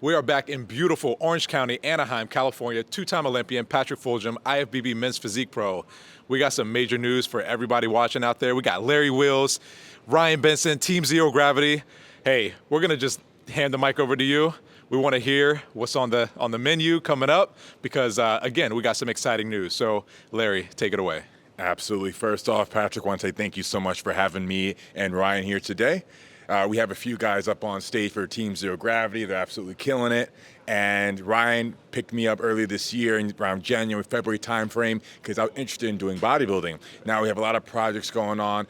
We are back in beautiful Orange County, Anaheim, California. Two-time Olympian Patrick Fulgham, IFBB Men's Physique Pro. We got some major news for everybody watching out there. We got Larry Wheels, Ryan Benson, Team Zero Gravity. Hey, we're gonna just hand the mic over to you. We want to hear what's on the menu coming up because again, we got some exciting news. So, Larry, take it away. Absolutely. First off, Patrick, I want to say thank you so much for having me and Ryan here today. We have a few guys up on stage for Team Zero Gravity. They're absolutely killing it. And Ryan picked me up earlier this year in around January, February timeframe because I was interested in doing bodybuilding. Now we have a lot of projects going on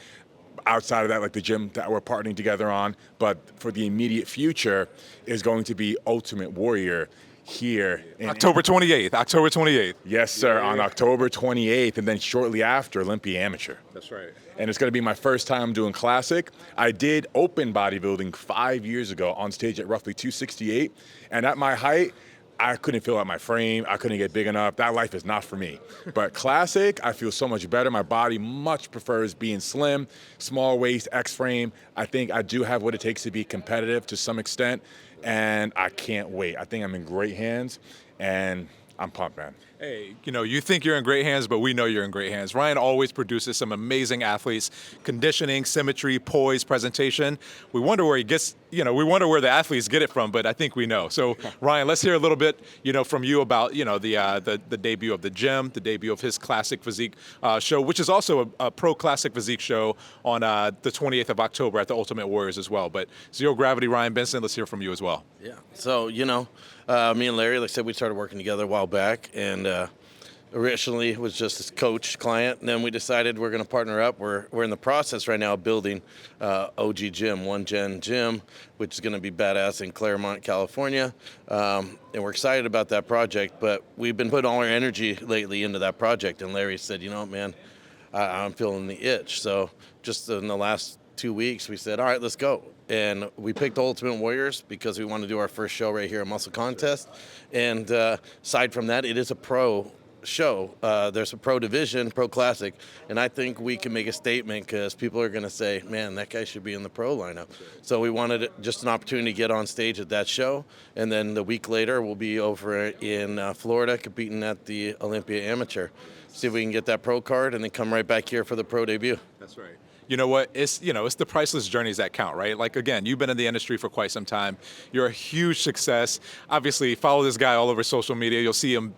outside of that, like the gym that we're partnering together on. But for the immediate future is going to be Ultimate Warrior here in October 28th. October 28th. Yes, sir, on October 28th, and then shortly after, Olympia Amateur. That's right. And it's going to be my first time doing Classic. I did open bodybuilding 5 years ago on stage at roughly 268, and at my height, I couldn't fill out my frame. I couldn't get big enough. That life is not for me. But Classic, I feel so much better. My body much prefers being slim, small waist, X frame. I think I do have what it takes to be competitive to some extent, and I can't wait. I think I'm in great hands, and I'm pumped, man. Hey, you think you're in great hands, but we know you're in great hands. Ryan always produces some amazing athletes, conditioning, symmetry, poise, presentation. We wonder where he gets, we wonder where the athletes get it from, but I think we know. So, Ryan, let's hear a little bit, from you about, the debut of the gym, the debut of his Classic Physique show, which is also a pro Classic Physique show on the 28th of October at the Ultimate Warriors as well. But Zero Gravity, Ryan Benson, let's hear from you as well. Yeah. So, me and Larry, like I said, we started working together a while back, and originally it was just a coach client, and then we decided we're going to partner up. We're in the process right now of building OG Gym, One Gen Gym, which is going to be badass in Claremont, California, and we're excited about that project. But we've been putting all our energy lately into that project, and Larry said, man, I'm feeling the itch. So just in the last 2 weeks, we said, all right, let's go. And we picked Ultimate Warriors because we want to do our first show right here at Musclecontest. And aside from that, it is a pro show. There's a pro division, pro classic, and I think we can make a statement because people are going to say, man, that guy should be in the pro lineup. So we wanted just an opportunity to get on stage at that show, and then the week later we'll be over in Florida competing at the Olympia Amateur. See if we can get that pro card and then come right back here for the pro debut. That's right. You know what? It's the priceless journeys that count, right? Like, again, you've been in the industry for quite some time. You're a huge success. Obviously, follow this guy all over social media. You'll see him,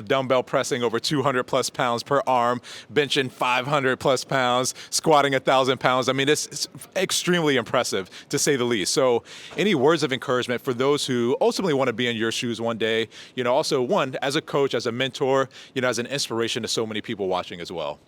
dumbbell pressing over 200 plus pounds per arm, benching 500 plus pounds, squatting 1,000 pounds. I mean, it's extremely impressive, to say the least. So any words of encouragement for those who ultimately want to be in your shoes one day, also one, as a coach, as a mentor, as an inspiration to so many people watching as well?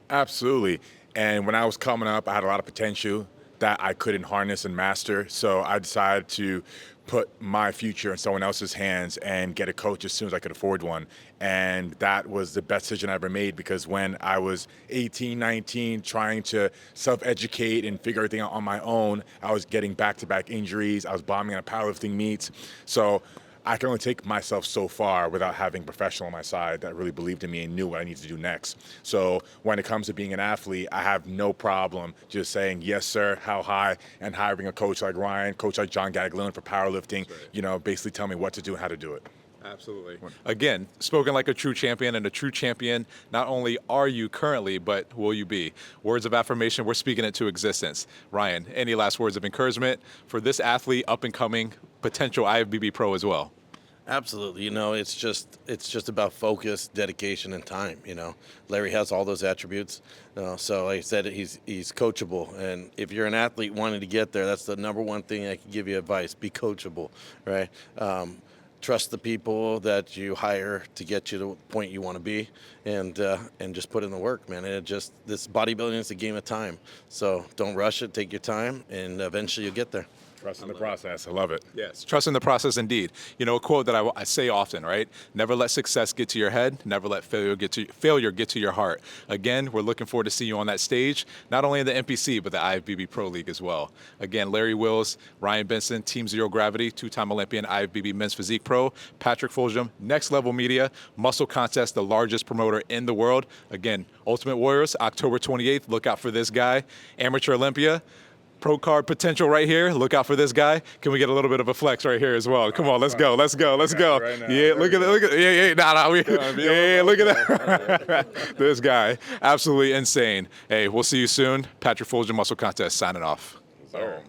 Absolutely. And when I was coming up, I had a lot of potential that I couldn't harness and master. So I decided to put my future in someone else's hands and get a coach as soon as I could afford one. And that was the best decision I ever made because when I was 18, 19, trying to self-educate and figure everything out on my own, I was getting back-to-back injuries. I was bombing on powerlifting meets. So I can only take myself so far without having a professional on my side that really believed in me and knew what I needed to do next. So when it comes to being an athlete, I have no problem just saying, yes, sir, how high, and hiring a coach like Ryan, coach like John Gaglione for powerlifting, basically tell me what to do and how to do it. Absolutely. Again, spoken like a true champion, and a true champion, not only are you currently, but will you be. Words of affirmation, we're speaking it to existence. Ryan, any last words of encouragement for this athlete, up and coming, potential IFBB pro as well? Absolutely. It's just about focus, dedication, and time. Larry has all those attributes. So like I said, he's coachable. And if you're an athlete wanting to get there, that's the number one thing I can give you advice. Be coachable, right? Trust the people that you hire to get you to the point you want to be, and just put in the work, man. This bodybuilding is a game of time. So don't rush it. Take your time, and eventually you'll get there. Trust in the process. I love it. Yes, trust in the process indeed. A quote that I say often, right? Never let success get to your head. Never let failure get to your heart. Again, we're looking forward to seeing you on that stage, not only in the NPC, but the IFBB Pro League as well. Again, Larry Wheels, Ryan Benson, Team Zero Gravity, two-time Olympian, IFBB Men's Physique Pro, Patrick Fulgham, Next Level Media, Musclecontest, the largest promoter in the world. Again, Ultimate Warriors, October 28th. Look out for this guy. Amateur Olympia. Pro card potential right here. Look out for this guy. Can we get a little bit of a flex right here as well? Come on, let's go. Let's go. Right now. Yeah, look at that. Look at yeah. Yeah, look at that. This guy, absolutely insane. Hey, we'll see you soon. Patrick Folger Muscle Contest signing off. So.